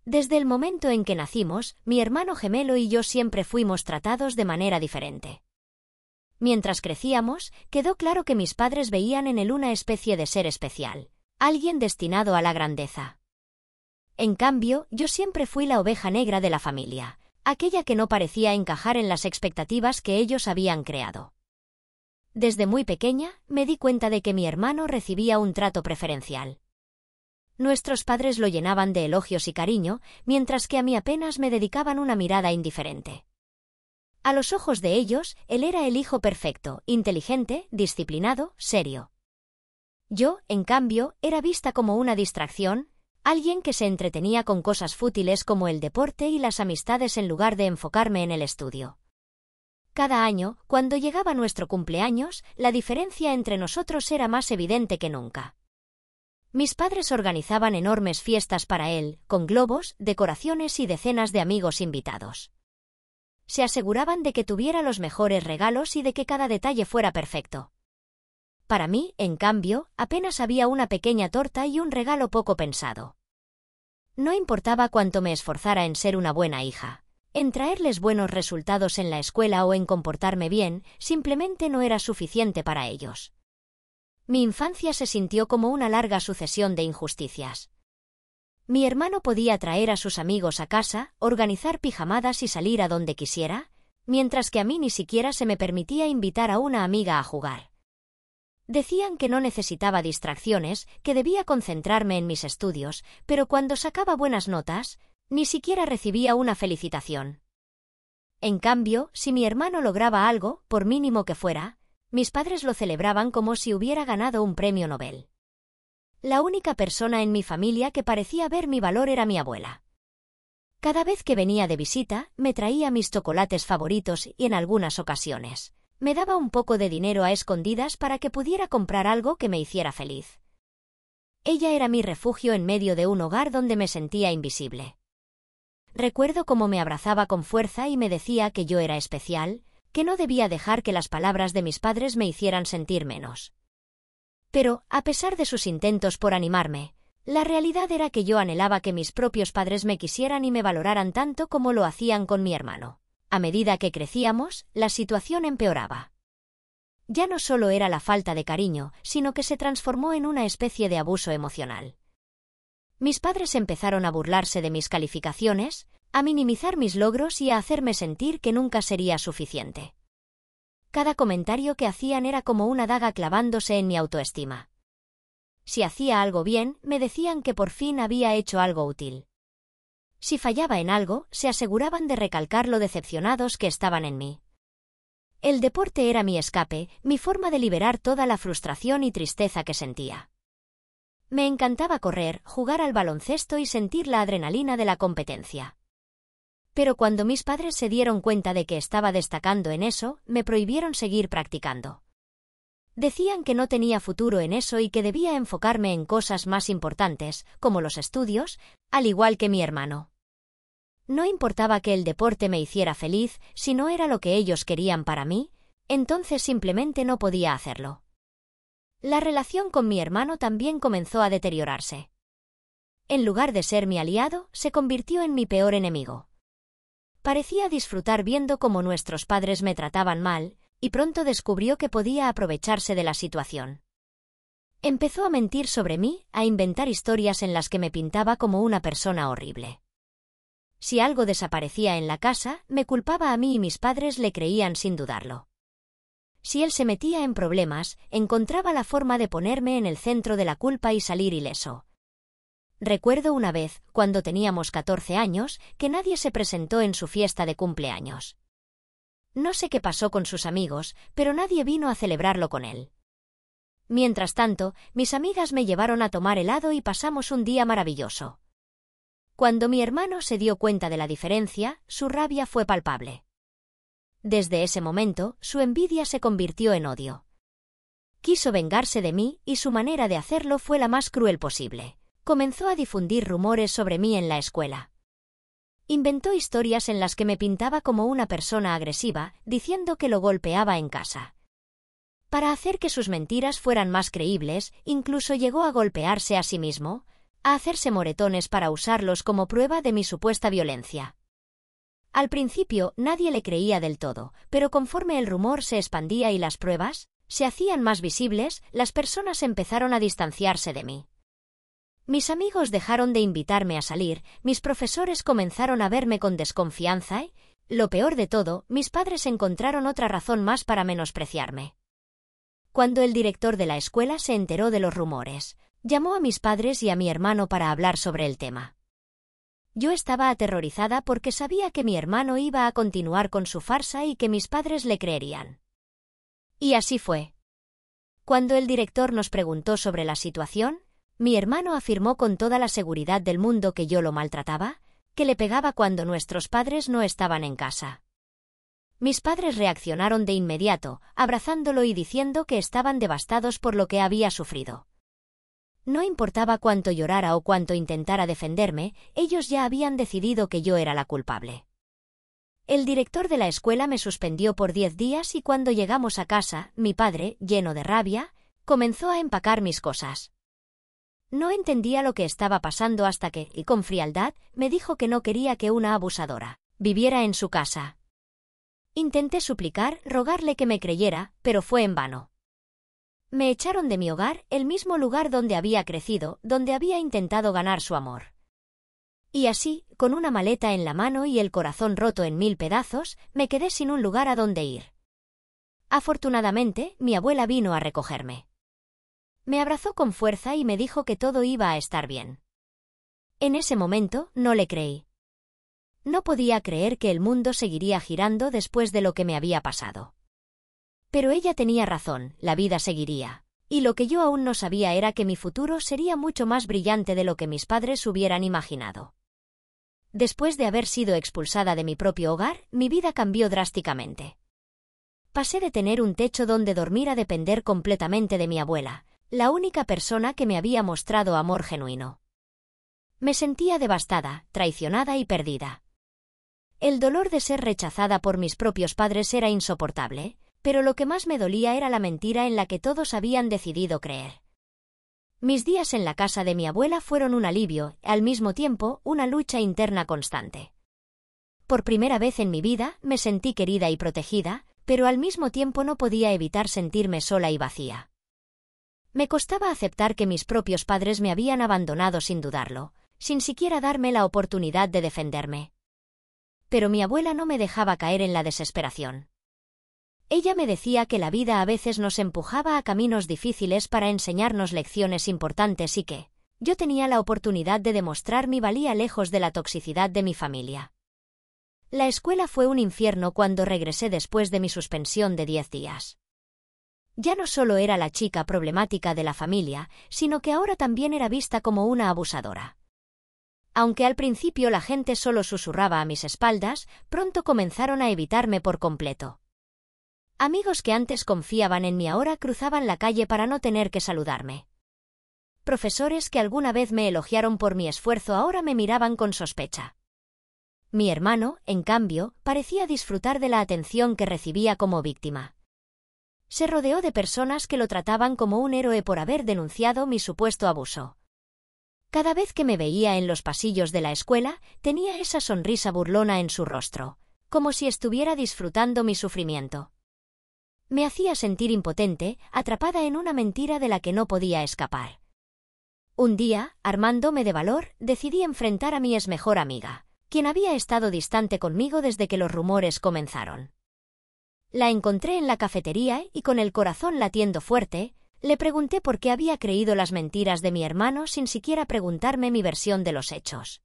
Desde el momento en que nacimos, mi hermano gemelo y yo siempre fuimos tratados de manera diferente. Mientras crecíamos, quedó claro que mis padres veían en él una especie de ser especial, alguien destinado a la grandeza. En cambio, yo siempre fui la oveja negra de la familia, aquella que no parecía encajar en las expectativas que ellos habían creado. Desde muy pequeña, me di cuenta de que mi hermano recibía un trato preferencial. Nuestros padres lo llenaban de elogios y cariño, mientras que a mí apenas me dedicaban una mirada indiferente. A los ojos de ellos, él era el hijo perfecto, inteligente, disciplinado, serio. Yo, en cambio, era vista como una distracción, alguien que se entretenía con cosas fútiles como el deporte y las amistades en lugar de enfocarme en el estudio. Cada año, cuando llegaba nuestro cumpleaños, la diferencia entre nosotros era más evidente que nunca. Mis padres organizaban enormes fiestas para él, con globos, decoraciones y decenas de amigos invitados. Se aseguraban de que tuviera los mejores regalos y de que cada detalle fuera perfecto. Para mí, en cambio, apenas había una pequeña torta y un regalo poco pensado. No importaba cuánto me esforzara en ser una buena hija, en traerles buenos resultados en la escuela o en comportarme bien, simplemente no era suficiente para ellos. Mi infancia se sintió como una larga sucesión de injusticias. Mi hermano podía traer a sus amigos a casa, organizar pijamadas y salir a donde quisiera, mientras que a mí ni siquiera se me permitía invitar a una amiga a jugar. Decían que no necesitaba distracciones, que debía concentrarme en mis estudios, pero cuando sacaba buenas notas, ni siquiera recibía una felicitación. En cambio, si mi hermano lograba algo, por mínimo que fuera, mis padres lo celebraban como si hubiera ganado un premio Nobel. La única persona en mi familia que parecía ver mi valor era mi abuela. Cada vez que venía de visita, me traía mis chocolates favoritos y en algunas ocasiones me daba un poco de dinero a escondidas para que pudiera comprar algo que me hiciera feliz. Ella era mi refugio en medio de un hogar donde me sentía invisible. Recuerdo cómo me abrazaba con fuerza y me decía que yo era especial, que no debía dejar que las palabras de mis padres me hicieran sentir menos. Pero, a pesar de sus intentos por animarme, la realidad era que yo anhelaba que mis propios padres me quisieran y me valoraran tanto como lo hacían con mi hermano. A medida que crecíamos, la situación empeoraba. Ya no solo era la falta de cariño, sino que se transformó en una especie de abuso emocional. Mis padres empezaron a burlarse de mis calificaciones, a minimizar mis logros y a hacerme sentir que nunca sería suficiente. Cada comentario que hacían era como una daga clavándose en mi autoestima. Si hacía algo bien, me decían que por fin había hecho algo útil. Si fallaba en algo, se aseguraban de recalcar lo decepcionados que estaban en mí. El deporte era mi escape, mi forma de liberar toda la frustración y tristeza que sentía. Me encantaba correr, jugar al baloncesto y sentir la adrenalina de la competencia. Pero cuando mis padres se dieron cuenta de que estaba destacando en eso, me prohibieron seguir practicando. Decían que no tenía futuro en eso y que debía enfocarme en cosas más importantes, como los estudios, al igual que mi hermano. No importaba que el deporte me hiciera feliz, si no era lo que ellos querían para mí, entonces simplemente no podía hacerlo. La relación con mi hermano también comenzó a deteriorarse. En lugar de ser mi aliado, se convirtió en mi peor enemigo. Parecía disfrutar viendo cómo nuestros padres me trataban mal, y pronto descubrió que podía aprovecharse de la situación. Empezó a mentir sobre mí, a inventar historias en las que me pintaba como una persona horrible. Si algo desaparecía en la casa, me culpaba a mí y mis padres le creían sin dudarlo. Si él se metía en problemas, encontraba la forma de ponerme en el centro de la culpa y salir ileso. Recuerdo una vez, cuando teníamos 14 años, que nadie se presentó en su fiesta de cumpleaños. No sé qué pasó con sus amigos, pero nadie vino a celebrarlo con él. Mientras tanto, mis amigas me llevaron a tomar helado y pasamos un día maravilloso. Cuando mi hermano se dio cuenta de la diferencia, su rabia fue palpable. Desde ese momento, su envidia se convirtió en odio. Quiso vengarse de mí y su manera de hacerlo fue la más cruel posible. Comenzó a difundir rumores sobre mí en la escuela. Inventó historias en las que me pintaba como una persona agresiva, diciendo que lo golpeaba en casa. Para hacer que sus mentiras fueran más creíbles, incluso llegó a golpearse a sí mismo, a hacerse moretones para usarlos como prueba de mi supuesta violencia. Al principio nadie le creía del todo, pero conforme el rumor se expandía y las pruebas se hacían más visibles, las personas empezaron a distanciarse de mí. Mis amigos dejaron de invitarme a salir, mis profesores comenzaron a verme con desconfianza y, lo peor de todo, mis padres encontraron otra razón más para menospreciarme. Cuando el director de la escuela se enteró de los rumores, llamó a mis padres y a mi hermano para hablar sobre el tema. Yo estaba aterrorizada porque sabía que mi hermano iba a continuar con su farsa y que mis padres le creerían. Y así fue. Cuando el director nos preguntó sobre la situación, mi hermano afirmó con toda la seguridad del mundo que yo lo maltrataba, que le pegaba cuando nuestros padres no estaban en casa. Mis padres reaccionaron de inmediato, abrazándolo y diciendo que estaban devastados por lo que había sufrido. No importaba cuánto llorara o cuánto intentara defenderme, ellos ya habían decidido que yo era la culpable. El director de la escuela me suspendió por 10 días y cuando llegamos a casa, mi padre, lleno de rabia, comenzó a empacar mis cosas. No entendía lo que estaba pasando hasta que, y con frialdad, me dijo que no quería que una abusadora viviera en su casa. Intenté suplicar, rogarle que me creyera, pero fue en vano. Me echaron de mi hogar, el mismo lugar donde había crecido, donde había intentado ganar su amor. Y así, con una maleta en la mano y el corazón roto en 1000 pedazos, me quedé sin un lugar a donde ir. Afortunadamente, mi abuela vino a recogerme. Me abrazó con fuerza y me dijo que todo iba a estar bien. En ese momento, no le creí. No podía creer que el mundo seguiría girando después de lo que me había pasado. Pero ella tenía razón, la vida seguiría. Y lo que yo aún no sabía era que mi futuro sería mucho más brillante de lo que mis padres hubieran imaginado. Después de haber sido expulsada de mi propio hogar, mi vida cambió drásticamente. Pasé de tener un techo donde dormir a depender completamente de mi abuela, la única persona que me había mostrado amor genuino. Me sentía devastada, traicionada y perdida. El dolor de ser rechazada por mis propios padres era insoportable, pero lo que más me dolía era la mentira en la que todos habían decidido creer. Mis días en la casa de mi abuela fueron un alivio, al mismo tiempo, una lucha interna constante. Por primera vez en mi vida, me sentí querida y protegida, pero al mismo tiempo no podía evitar sentirme sola y vacía. Me costaba aceptar que mis propios padres me habían abandonado sin dudarlo, sin siquiera darme la oportunidad de defenderme. Pero mi abuela no me dejaba caer en la desesperación. Ella me decía que la vida a veces nos empujaba a caminos difíciles para enseñarnos lecciones importantes y que yo tenía la oportunidad de demostrar mi valía lejos de la toxicidad de mi familia. La escuela fue un infierno cuando regresé después de mi suspensión de 10 días. Ya no solo era la chica problemática de la familia, sino que ahora también era vista como una abusadora. Aunque al principio la gente solo susurraba a mis espaldas, pronto comenzaron a evitarme por completo. Amigos que antes confiaban en mí ahora cruzaban la calle para no tener que saludarme. Profesores que alguna vez me elogiaron por mi esfuerzo ahora me miraban con sospecha. Mi hermano, en cambio, parecía disfrutar de la atención que recibía como víctima. Se rodeó de personas que lo trataban como un héroe por haber denunciado mi supuesto abuso. Cada vez que me veía en los pasillos de la escuela, tenía esa sonrisa burlona en su rostro, como si estuviera disfrutando mi sufrimiento. Me hacía sentir impotente, atrapada en una mentira de la que no podía escapar. Un día, armándome de valor, decidí enfrentar a mi exmejor amiga, quien había estado distante conmigo desde que los rumores comenzaron. La encontré en la cafetería y con el corazón latiendo fuerte, le pregunté por qué había creído las mentiras de mi hermano sin siquiera preguntarme mi versión de los hechos.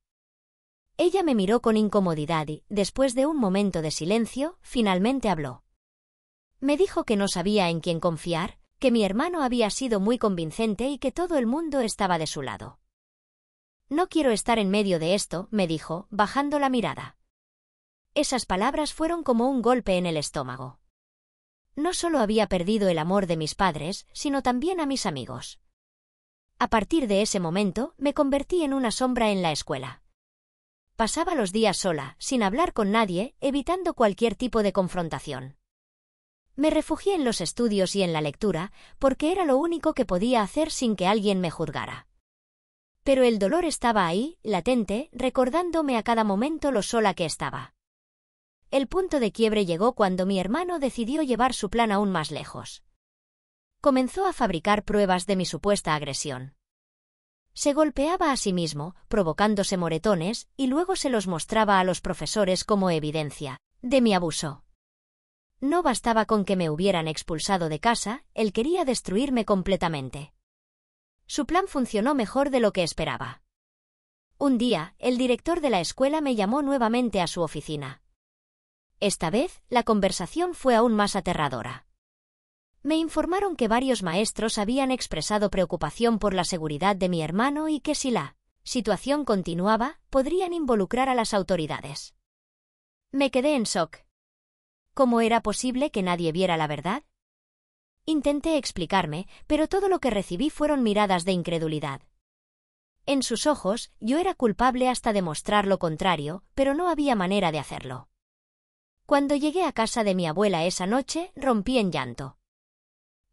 Ella me miró con incomodidad y, después de un momento de silencio, finalmente habló. Me dijo que no sabía en quién confiar, que mi hermano había sido muy convincente y que todo el mundo estaba de su lado. No quiero estar en medio de esto, me dijo, bajando la mirada. Esas palabras fueron como un golpe en el estómago. No solo había perdido el amor de mis padres, sino también a mis amigos. A partir de ese momento, me convertí en una sombra en la escuela. Pasaba los días sola, sin hablar con nadie, evitando cualquier tipo de confrontación. Me refugié en los estudios y en la lectura, porque era lo único que podía hacer sin que alguien me juzgara. Pero el dolor estaba ahí, latente, recordándome a cada momento lo sola que estaba. El punto de quiebre llegó cuando mi hermano decidió llevar su plan aún más lejos. Comenzó a fabricar pruebas de mi supuesta agresión. Se golpeaba a sí mismo, provocándose moretones, y luego se los mostraba a los profesores como evidencia de mi abuso. No bastaba con que me hubieran expulsado de casa, él quería destruirme completamente. Su plan funcionó mejor de lo que esperaba. Un día, el director de la escuela me llamó nuevamente a su oficina. Esta vez, la conversación fue aún más aterradora. Me informaron que varios maestros habían expresado preocupación por la seguridad de mi hermano y que si la situación continuaba, podrían involucrar a las autoridades. Me quedé en shock. ¿Cómo era posible que nadie viera la verdad? Intenté explicarme, pero todo lo que recibí fueron miradas de incredulidad. En sus ojos, yo era culpable hasta demostrar lo contrario, pero no había manera de hacerlo. Cuando llegué a casa de mi abuela esa noche, rompí en llanto.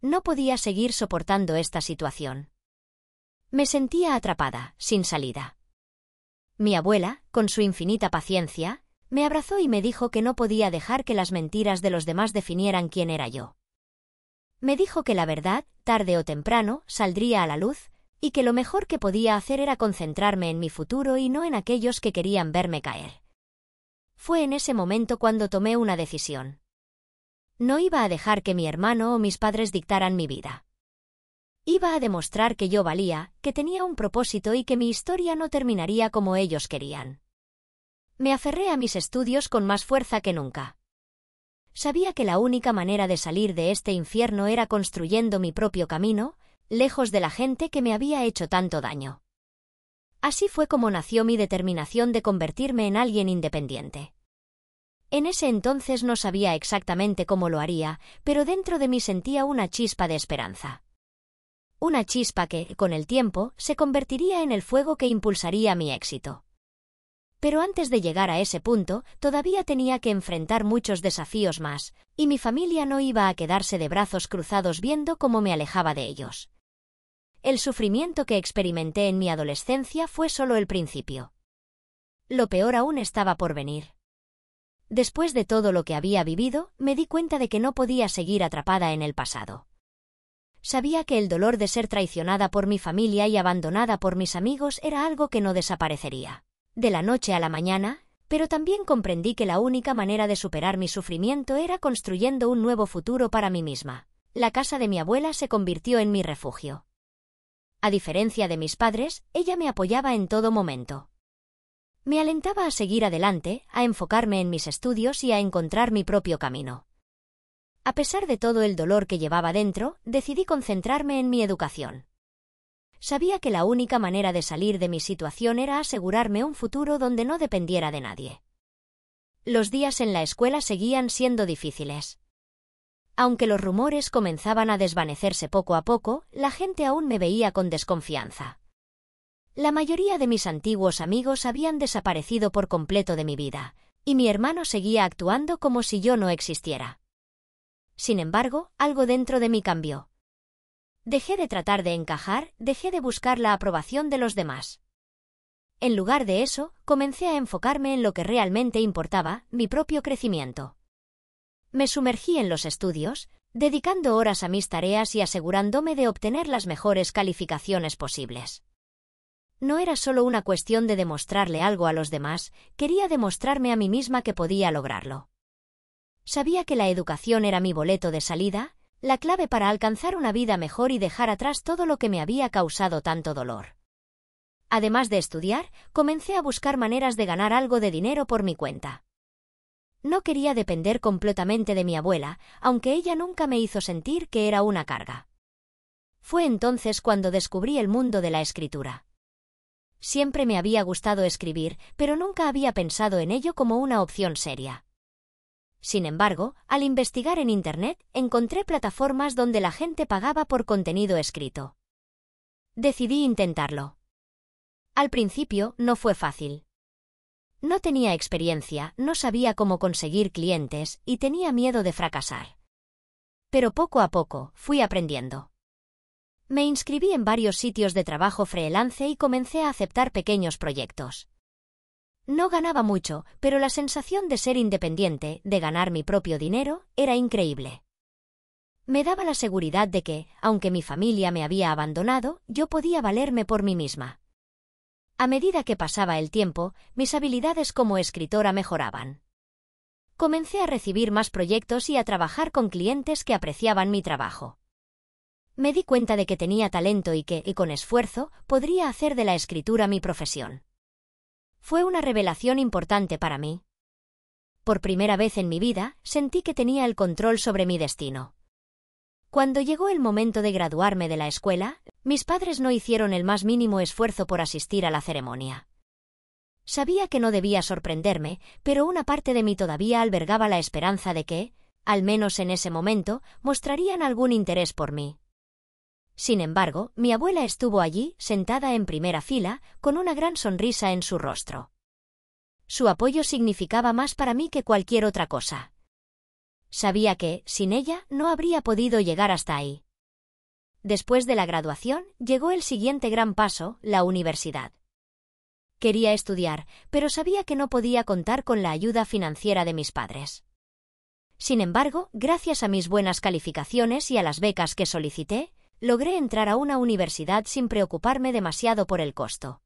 No podía seguir soportando esta situación. Me sentía atrapada, sin salida. Mi abuela, con su infinita paciencia, me abrazó y me dijo que no podía dejar que las mentiras de los demás definieran quién era yo. Me dijo que la verdad, tarde o temprano, saldría a la luz, y que lo mejor que podía hacer era concentrarme en mi futuro y no en aquellos que querían verme caer. Fue en ese momento cuando tomé una decisión. No iba a dejar que mi hermano o mis padres dictaran mi vida. Iba a demostrar que yo valía, que tenía un propósito y que mi historia no terminaría como ellos querían. Me aferré a mis estudios con más fuerza que nunca. Sabía que la única manera de salir de este infierno era construyendo mi propio camino, lejos de la gente que me había hecho tanto daño. Así fue como nació mi determinación de convertirme en alguien independiente. En ese entonces no sabía exactamente cómo lo haría, pero dentro de mí sentía una chispa de esperanza. Una chispa que, con el tiempo, se convertiría en el fuego que impulsaría mi éxito. Pero antes de llegar a ese punto, todavía tenía que enfrentar muchos desafíos más, y mi familia no iba a quedarse de brazos cruzados viendo cómo me alejaba de ellos. El sufrimiento que experimenté en mi adolescencia fue solo el principio. Lo peor aún estaba por venir. Después de todo lo que había vivido, me di cuenta de que no podía seguir atrapada en el pasado. Sabía que el dolor de ser traicionada por mi familia y abandonada por mis amigos era algo que no desaparecería de la noche a la mañana, pero también comprendí que la única manera de superar mi sufrimiento era construyendo un nuevo futuro para mí misma. La casa de mi abuela se convirtió en mi refugio. A diferencia de mis padres, ella me apoyaba en todo momento. Me alentaba a seguir adelante, a enfocarme en mis estudios y a encontrar mi propio camino. A pesar de todo el dolor que llevaba dentro, decidí concentrarme en mi educación. Sabía que la única manera de salir de mi situación era asegurarme un futuro donde no dependiera de nadie. Los días en la escuela seguían siendo difíciles. Aunque los rumores comenzaban a desvanecerse poco a poco, la gente aún me veía con desconfianza. La mayoría de mis antiguos amigos habían desaparecido por completo de mi vida, y mi hermano seguía actuando como si yo no existiera. Sin embargo, algo dentro de mí cambió. Dejé de tratar de encajar, dejé de buscar la aprobación de los demás. En lugar de eso, comencé a enfocarme en lo que realmente importaba, mi propio crecimiento. Me sumergí en los estudios, dedicando horas a mis tareas y asegurándome de obtener las mejores calificaciones posibles. No era solo una cuestión de demostrarle algo a los demás, quería demostrarme a mí misma que podía lograrlo. Sabía que la educación era mi boleto de salida, la clave para alcanzar una vida mejor y dejar atrás todo lo que me había causado tanto dolor. Además de estudiar, comencé a buscar maneras de ganar algo de dinero por mi cuenta. No quería depender completamente de mi abuela, aunque ella nunca me hizo sentir que era una carga. Fue entonces cuando descubrí el mundo de la escritura. Siempre me había gustado escribir, pero nunca había pensado en ello como una opción seria. Sin embargo, al investigar en Internet, encontré plataformas donde la gente pagaba por contenido escrito. Decidí intentarlo. Al principio, no fue fácil. No tenía experiencia, no sabía cómo conseguir clientes y tenía miedo de fracasar. Pero poco a poco, fui aprendiendo. Me inscribí en varios sitios de trabajo freelance y comencé a aceptar pequeños proyectos. No ganaba mucho, pero la sensación de ser independiente, de ganar mi propio dinero, era increíble. Me daba la seguridad de que, aunque mi familia me había abandonado, yo podía valerme por mí misma. A medida que pasaba el tiempo, mis habilidades como escritora mejoraban. Comencé a recibir más proyectos y a trabajar con clientes que apreciaban mi trabajo. Me di cuenta de que tenía talento y que, con esfuerzo, podría hacer de la escritura mi profesión. Fue una revelación importante para mí. Por primera vez en mi vida, sentí que tenía el control sobre mi destino. Cuando llegó el momento de graduarme de la escuela, mis padres no hicieron el más mínimo esfuerzo por asistir a la ceremonia. Sabía que no debía sorprenderme, pero una parte de mí todavía albergaba la esperanza de que, al menos en ese momento, mostrarían algún interés por mí. Sin embargo, mi abuela estuvo allí, sentada en primera fila, con una gran sonrisa en su rostro. Su apoyo significaba más para mí que cualquier otra cosa. Sabía que, sin ella, no habría podido llegar hasta ahí. Después de la graduación, llegó el siguiente gran paso, la universidad. Quería estudiar, pero sabía que no podía contar con la ayuda financiera de mis padres. Sin embargo, gracias a mis buenas calificaciones y a las becas que solicité, logré entrar a una universidad sin preocuparme demasiado por el costo.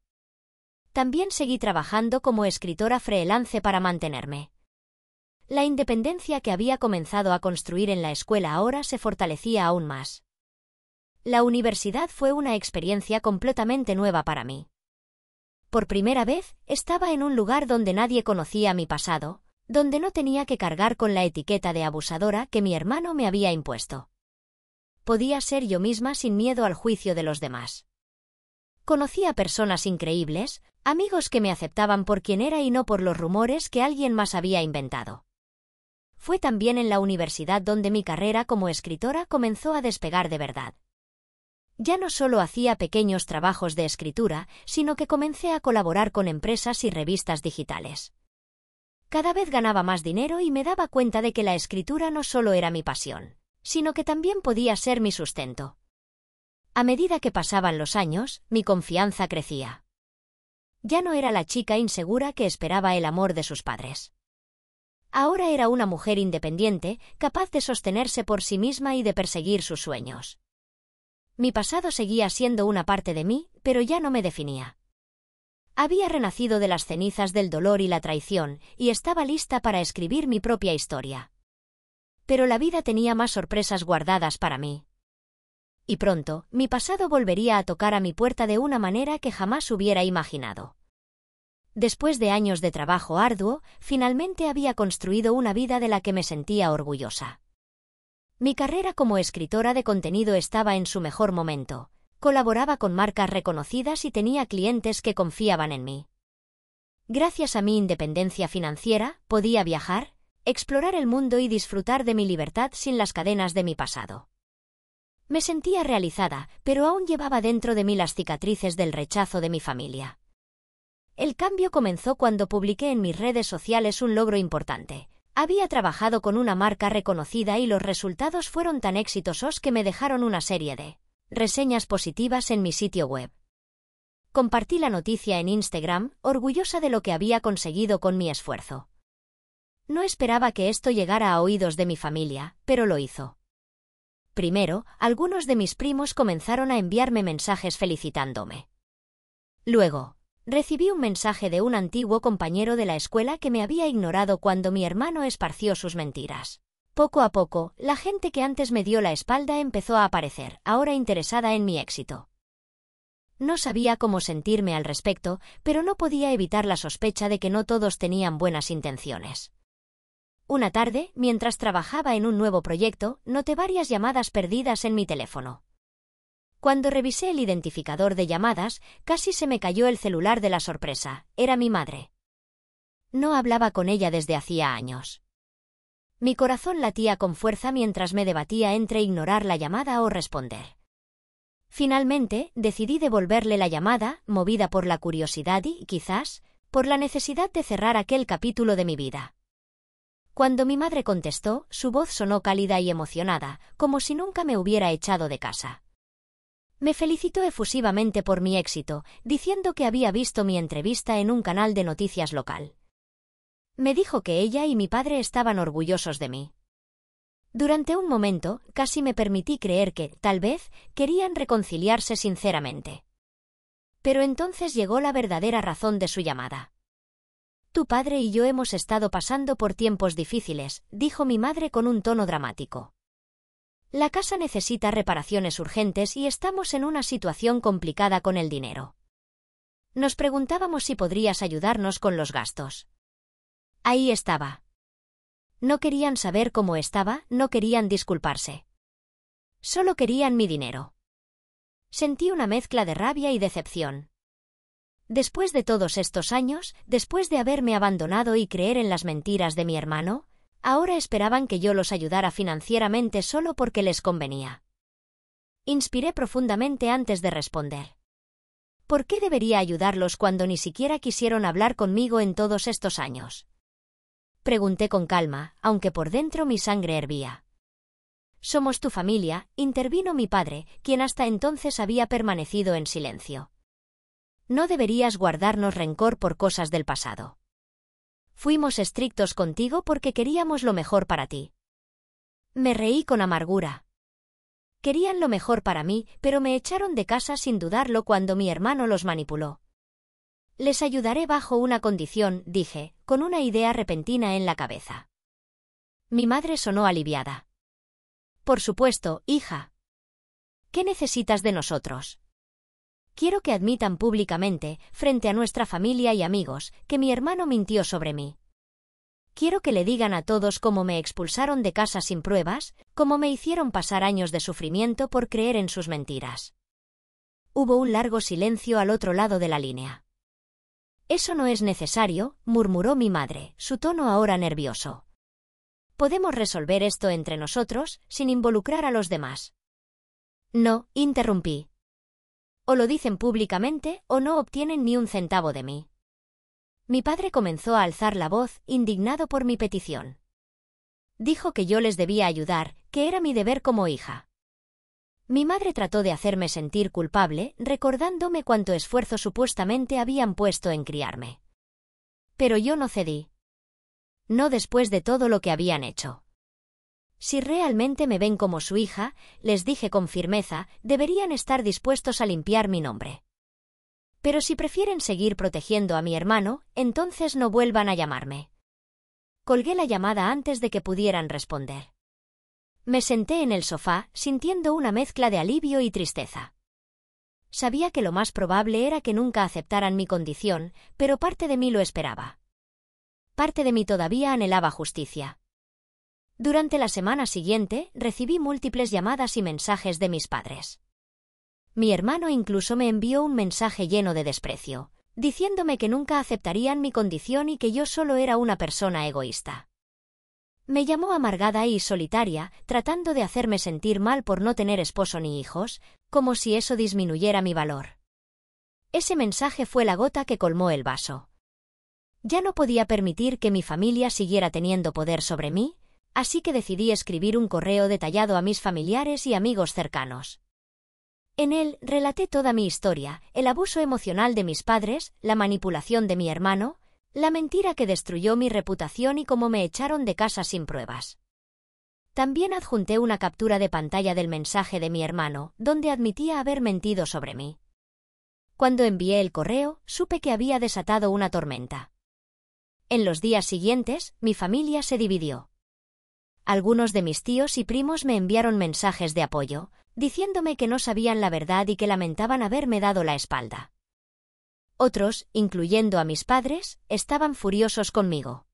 También seguí trabajando como escritora freelance para mantenerme. La independencia que había comenzado a construir en la escuela ahora se fortalecía aún más. La universidad fue una experiencia completamente nueva para mí. Por primera vez, estaba en un lugar donde nadie conocía mi pasado, donde no tenía que cargar con la etiqueta de abusadora que mi hermano me había impuesto. Podía ser yo misma sin miedo al juicio de los demás. Conocí a personas increíbles, amigos que me aceptaban por quien era y no por los rumores que alguien más había inventado. Fue también en la universidad donde mi carrera como escritora comenzó a despegar de verdad. Ya no solo hacía pequeños trabajos de escritura, sino que comencé a colaborar con empresas y revistas digitales. Cada vez ganaba más dinero y me daba cuenta de que la escritura no solo era mi pasión, sino que también podía ser mi sustento. A medida que pasaban los años, mi confianza crecía. Ya no era la chica insegura que esperaba el amor de sus padres. Ahora era una mujer independiente, capaz de sostenerse por sí misma y de perseguir sus sueños. Mi pasado seguía siendo una parte de mí, pero ya no me definía. Había renacido de las cenizas del dolor y la traición, y estaba lista para escribir mi propia historia. Pero la vida tenía más sorpresas guardadas para mí. Y pronto, mi pasado volvería a tocar a mi puerta de una manera que jamás hubiera imaginado. Después de años de trabajo arduo, finalmente había construido una vida de la que me sentía orgullosa. Mi carrera como escritora de contenido estaba en su mejor momento. Colaboraba con marcas reconocidas y tenía clientes que confiaban en mí. Gracias a mi independencia financiera, podía viajar, explorar el mundo y disfrutar de mi libertad sin las cadenas de mi pasado. Me sentía realizada, pero aún llevaba dentro de mí las cicatrices del rechazo de mi familia. El cambio comenzó cuando publiqué en mis redes sociales un logro importante. Había trabajado con una marca reconocida y los resultados fueron tan exitosos que me dejaron una serie de reseñas positivas en mi sitio web. Compartí la noticia en Instagram, orgullosa de lo que había conseguido con mi esfuerzo. No esperaba que esto llegara a oídos de mi familia, pero lo hizo. Primero, algunos de mis primos comenzaron a enviarme mensajes felicitándome. Luego, recibí un mensaje de un antiguo compañero de la escuela que me había ignorado cuando mi hermano esparció sus mentiras. Poco a poco, la gente que antes me dio la espalda empezó a aparecer, ahora interesada en mi éxito. No sabía cómo sentirme al respecto, pero no podía evitar la sospecha de que no todos tenían buenas intenciones. Una tarde, mientras trabajaba en un nuevo proyecto, noté varias llamadas perdidas en mi teléfono. Cuando revisé el identificador de llamadas, casi se me cayó el celular de la sorpresa. Era mi madre. No hablaba con ella desde hacía años. Mi corazón latía con fuerza mientras me debatía entre ignorar la llamada o responder. Finalmente, decidí devolverle la llamada, movida por la curiosidad y, quizás, por la necesidad de cerrar aquel capítulo de mi vida. Cuando mi madre contestó, su voz sonó cálida y emocionada, como si nunca me hubiera echado de casa. Me felicitó efusivamente por mi éxito, diciendo que había visto mi entrevista en un canal de noticias local. Me dijo que ella y mi padre estaban orgullosos de mí. Durante un momento, casi me permití creer que, tal vez, querían reconciliarse sinceramente. Pero entonces llegó la verdadera razón de su llamada. Tu padre y yo hemos estado pasando por tiempos difíciles, dijo mi madre con un tono dramático. La casa necesita reparaciones urgentes y estamos en una situación complicada con el dinero. Nos preguntábamos si podrías ayudarnos con los gastos. Ahí estaba. No querían saber cómo estaba, no querían disculparse. Solo querían mi dinero. Sentí una mezcla de rabia y decepción. Después de todos estos años, después de haberme abandonado y creer en las mentiras de mi hermano, ahora esperaban que yo los ayudara financieramente solo porque les convenía. Inspiré profundamente antes de responder. ¿Por qué debería ayudarlos cuando ni siquiera quisieron hablar conmigo en todos estos años? Pregunté con calma, aunque por dentro mi sangre hervía. Somos tu familia, intervino mi padre, quien hasta entonces había permanecido en silencio. No deberías guardarnos rencor por cosas del pasado. Fuimos estrictos contigo porque queríamos lo mejor para ti. Me reí con amargura. Querían lo mejor para mí, pero me echaron de casa sin dudarlo cuando mi hermano los manipuló. Les ayudaré bajo una condición, dije, con una idea repentina en la cabeza. Mi madre sonó aliviada. Por supuesto, hija. ¿Qué necesitas de nosotros? Quiero que admitan públicamente, frente a nuestra familia y amigos, que mi hermano mintió sobre mí. Quiero que le digan a todos cómo me expulsaron de casa sin pruebas, cómo me hicieron pasar años de sufrimiento por creer en sus mentiras. Hubo un largo silencio al otro lado de la línea. Eso no es necesario, murmuró mi madre, su tono ahora nervioso. Podemos resolver esto entre nosotros, sin involucrar a los demás. No, interrumpí. O lo dicen públicamente, o no obtienen ni un centavo de mí. Mi padre comenzó a alzar la voz, indignado por mi petición. Dijo que yo les debía ayudar, que era mi deber como hija. Mi madre trató de hacerme sentir culpable, recordándome cuánto esfuerzo supuestamente habían puesto en criarme. Pero yo no cedí. No después de todo lo que habían hecho. Si realmente me ven como su hija, les dije con firmeza, deberían estar dispuestos a limpiar mi nombre. Pero si prefieren seguir protegiendo a mi hermano, entonces no vuelvan a llamarme. Colgué la llamada antes de que pudieran responder. Me senté en el sofá, sintiendo una mezcla de alivio y tristeza. Sabía que lo más probable era que nunca aceptaran mi condición, pero parte de mí lo esperaba. Parte de mí todavía anhelaba justicia. Durante la semana siguiente, recibí múltiples llamadas y mensajes de mis padres. Mi hermano incluso me envió un mensaje lleno de desprecio, diciéndome que nunca aceptarían mi condición y que yo solo era una persona egoísta. Me llamó amargada y solitaria, tratando de hacerme sentir mal por no tener esposo ni hijos, como si eso disminuyera mi valor. Ese mensaje fue la gota que colmó el vaso. Ya no podía permitir que mi familia siguiera teniendo poder sobre mí, así que decidí escribir un correo detallado a mis familiares y amigos cercanos. En él relaté toda mi historia, el abuso emocional de mis padres, la manipulación de mi hermano, la mentira que destruyó mi reputación y cómo me echaron de casa sin pruebas. También adjunté una captura de pantalla del mensaje de mi hermano, donde admitía haber mentido sobre mí. Cuando envié el correo, supe que había desatado una tormenta. En los días siguientes, mi familia se dividió. Algunos de mis tíos y primos me enviaron mensajes de apoyo, diciéndome que no sabían la verdad y que lamentaban haberme dado la espalda. Otros, incluyendo a mis padres, estaban furiosos conmigo.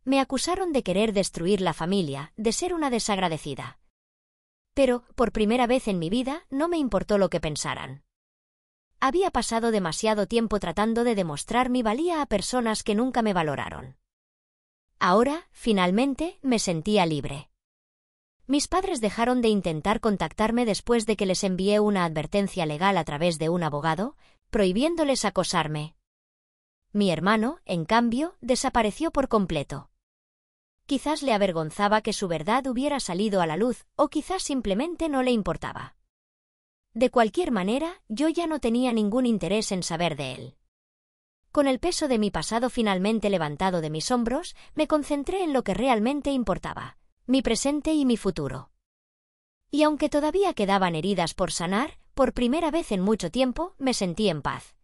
Me acusaron de querer destruir la familia, de ser una desagradecida. Pero, por primera vez en mi vida, no me importó lo que pensaran. Había pasado demasiado tiempo tratando de demostrar mi valía a personas que nunca me valoraron. Ahora, finalmente, me sentía libre. Mis padres dejaron de intentar contactarme después de que les envié una advertencia legal a través de un abogado, prohibiéndoles acosarme. Mi hermano, en cambio, desapareció por completo. Quizás le avergonzaba que su verdad hubiera salido a la luz, o quizás simplemente no le importaba. De cualquier manera, yo ya no tenía ningún interés en saber de él. Con el peso de mi pasado finalmente levantado de mis hombros, me concentré en lo que realmente importaba, mi presente y mi futuro. Y aunque todavía quedaban heridas por sanar, por primera vez en mucho tiempo, me sentí en paz.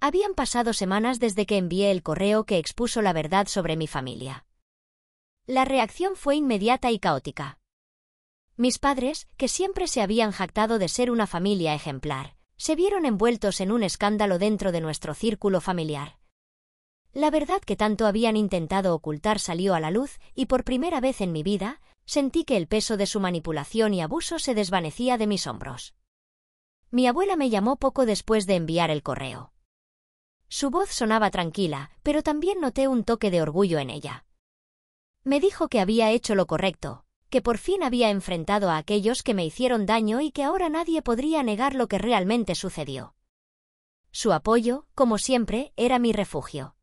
Habían pasado semanas desde que envié el correo que expuso la verdad sobre mi familia. La reacción fue inmediata y caótica. Mis padres, que siempre se habían jactado de ser una familia ejemplar, se vieron envueltos en un escándalo dentro de nuestro círculo familiar. La verdad que tanto habían intentado ocultar salió a la luz y por primera vez en mi vida, sentí que el peso de su manipulación y abuso se desvanecía de mis hombros. Mi abuela me llamó poco después de enviar el correo. Su voz sonaba tranquila, pero también noté un toque de orgullo en ella. Me dijo que había hecho lo correcto, que por fin había enfrentado a aquellos que me hicieron daño y que ahora nadie podría negar lo que realmente sucedió. Su apoyo, como siempre, era mi refugio.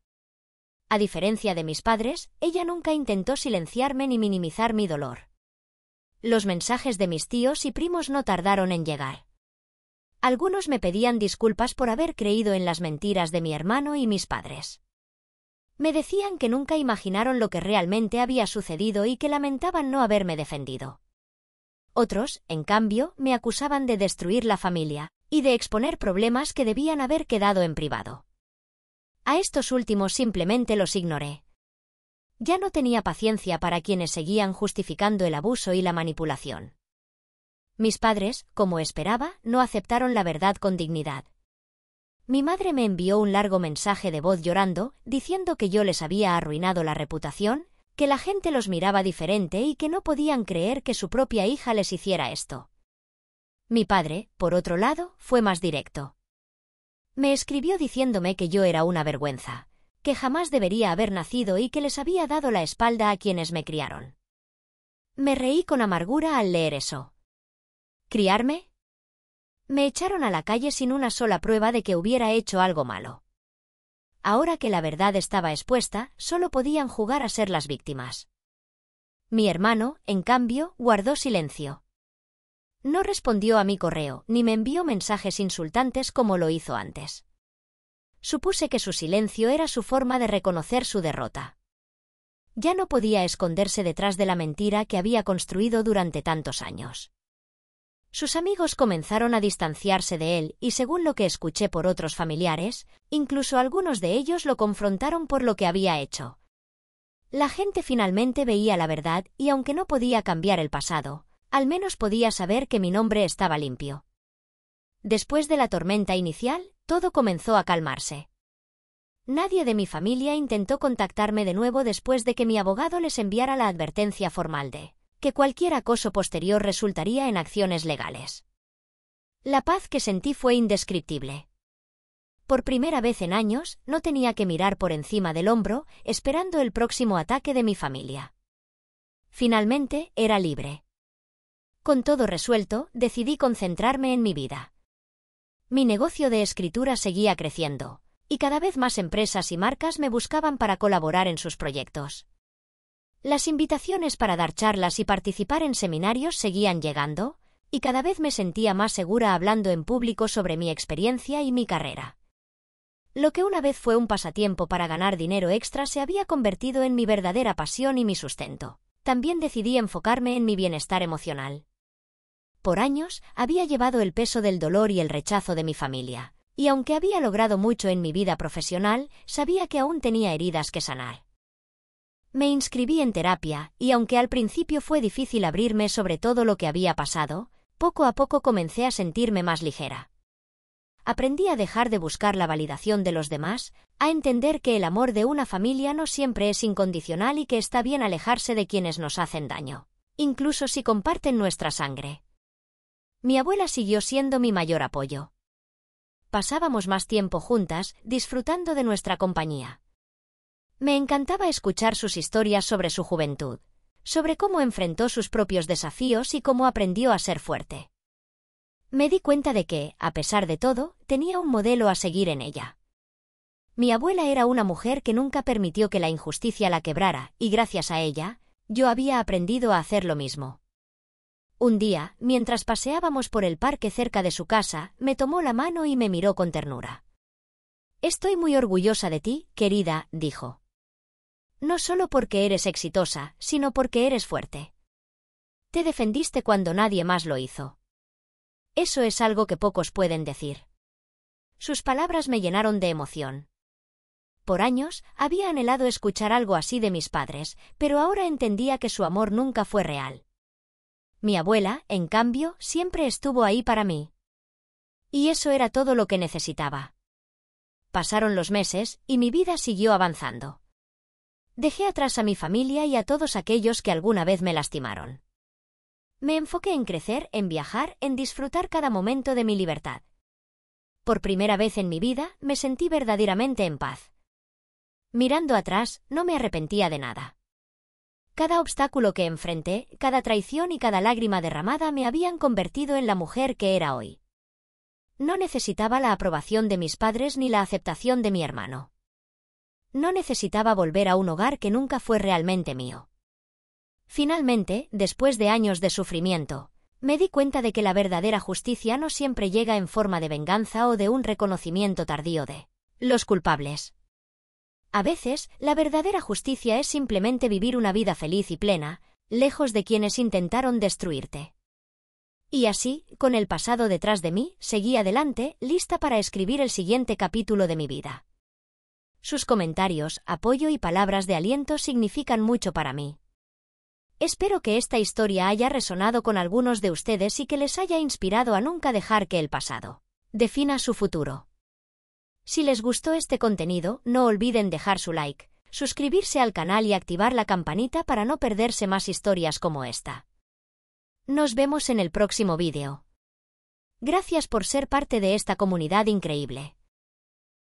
A diferencia de mis padres, ella nunca intentó silenciarme ni minimizar mi dolor. Los mensajes de mis tíos y primos no tardaron en llegar. Algunos me pedían disculpas por haber creído en las mentiras de mi hermano y mis padres. Me decían que nunca imaginaron lo que realmente había sucedido y que lamentaban no haberme defendido. Otros, en cambio, me acusaban de destruir la familia y de exponer problemas que debían haber quedado en privado. A estos últimos simplemente los ignoré. Ya no tenía paciencia para quienes seguían justificando el abuso y la manipulación. Mis padres, como esperaba, no aceptaron la verdad con dignidad. Mi madre me envió un largo mensaje de voz llorando, diciendo que yo les había arruinado la reputación, que la gente los miraba diferente y que no podían creer que su propia hija les hiciera esto. Mi padre, por otro lado, fue más directo. Me escribió diciéndome que yo era una vergüenza, que jamás debería haber nacido y que les había dado la espalda a quienes me criaron. Me reí con amargura al leer eso. ¿Criarme? Me echaron a la calle sin una sola prueba de que hubiera hecho algo malo. Ahora que la verdad estaba expuesta, solo podían jugar a ser las víctimas. Mi hermano, en cambio, guardó silencio. No respondió a mi correo, ni me envió mensajes insultantes como lo hizo antes. Supuse que su silencio era su forma de reconocer su derrota. Ya no podía esconderse detrás de la mentira que había construido durante tantos años. Sus amigos comenzaron a distanciarse de él y, según lo que escuché por otros familiares, incluso algunos de ellos lo confrontaron por lo que había hecho. La gente finalmente veía la verdad y, aunque no podía cambiar el pasado, al menos podía saber que mi nombre estaba limpio. Después de la tormenta inicial, todo comenzó a calmarse. Nadie de mi familia intentó contactarme de nuevo después de que mi abogado les enviara la advertencia formal de que cualquier acoso posterior resultaría en acciones legales. La paz que sentí fue indescriptible. Por primera vez en años, no tenía que mirar por encima del hombro, esperando el próximo ataque de mi familia. Finalmente, era libre. Con todo resuelto, decidí concentrarme en mi vida. Mi negocio de escritura seguía creciendo, y cada vez más empresas y marcas me buscaban para colaborar en sus proyectos. Las invitaciones para dar charlas y participar en seminarios seguían llegando, y cada vez me sentía más segura hablando en público sobre mi experiencia y mi carrera. Lo que una vez fue un pasatiempo para ganar dinero extra se había convertido en mi verdadera pasión y mi sustento. También decidí enfocarme en mi bienestar emocional. Por años, había llevado el peso del dolor y el rechazo de mi familia, y aunque había logrado mucho en mi vida profesional, sabía que aún tenía heridas que sanar. Me inscribí en terapia, y aunque al principio fue difícil abrirme sobre todo lo que había pasado, poco a poco comencé a sentirme más ligera. Aprendí a dejar de buscar la validación de los demás, a entender que el amor de una familia no siempre es incondicional y que está bien alejarse de quienes nos hacen daño, incluso si comparten nuestra sangre. Mi abuela siguió siendo mi mayor apoyo. Pasábamos más tiempo juntas, disfrutando de nuestra compañía. Me encantaba escuchar sus historias sobre su juventud, sobre cómo enfrentó sus propios desafíos y cómo aprendió a ser fuerte. Me di cuenta de que, a pesar de todo, tenía un modelo a seguir en ella. Mi abuela era una mujer que nunca permitió que la injusticia la quebrara, y gracias a ella, yo había aprendido a hacer lo mismo. Un día, mientras paseábamos por el parque cerca de su casa, me tomó la mano y me miró con ternura. «Estoy muy orgullosa de ti, querida», dijo. «No solo porque eres exitosa, sino porque eres fuerte. Te defendiste cuando nadie más lo hizo. Eso es algo que pocos pueden decir». Sus palabras me llenaron de emoción. Por años, había anhelado escuchar algo así de mis padres, pero ahora entendía que su amor nunca fue real. Mi abuela, en cambio, siempre estuvo ahí para mí. Y eso era todo lo que necesitaba. Pasaron los meses, y mi vida siguió avanzando. Dejé atrás a mi familia y a todos aquellos que alguna vez me lastimaron. Me enfoqué en crecer, en viajar, en disfrutar cada momento de mi libertad. Por primera vez en mi vida, me sentí verdaderamente en paz. Mirando atrás, no me arrepentía de nada. Cada obstáculo que enfrenté, cada traición y cada lágrima derramada me habían convertido en la mujer que era hoy. No necesitaba la aprobación de mis padres ni la aceptación de mi hermano. No necesitaba volver a un hogar que nunca fue realmente mío. Finalmente, después de años de sufrimiento, me di cuenta de que la verdadera justicia no siempre llega en forma de venganza o de un reconocimiento tardío de los culpables. A veces, la verdadera justicia es simplemente vivir una vida feliz y plena, lejos de quienes intentaron destruirte. Y así, con el pasado detrás de mí, seguí adelante, lista para escribir el siguiente capítulo de mi vida. Sus comentarios, apoyo y palabras de aliento significan mucho para mí. Espero que esta historia haya resonado con algunos de ustedes y que les haya inspirado a nunca dejar que el pasado defina su futuro. Si les gustó este contenido, no olviden dejar su like, suscribirse al canal y activar la campanita para no perderse más historias como esta. Nos vemos en el próximo vídeo. Gracias por ser parte de esta comunidad increíble.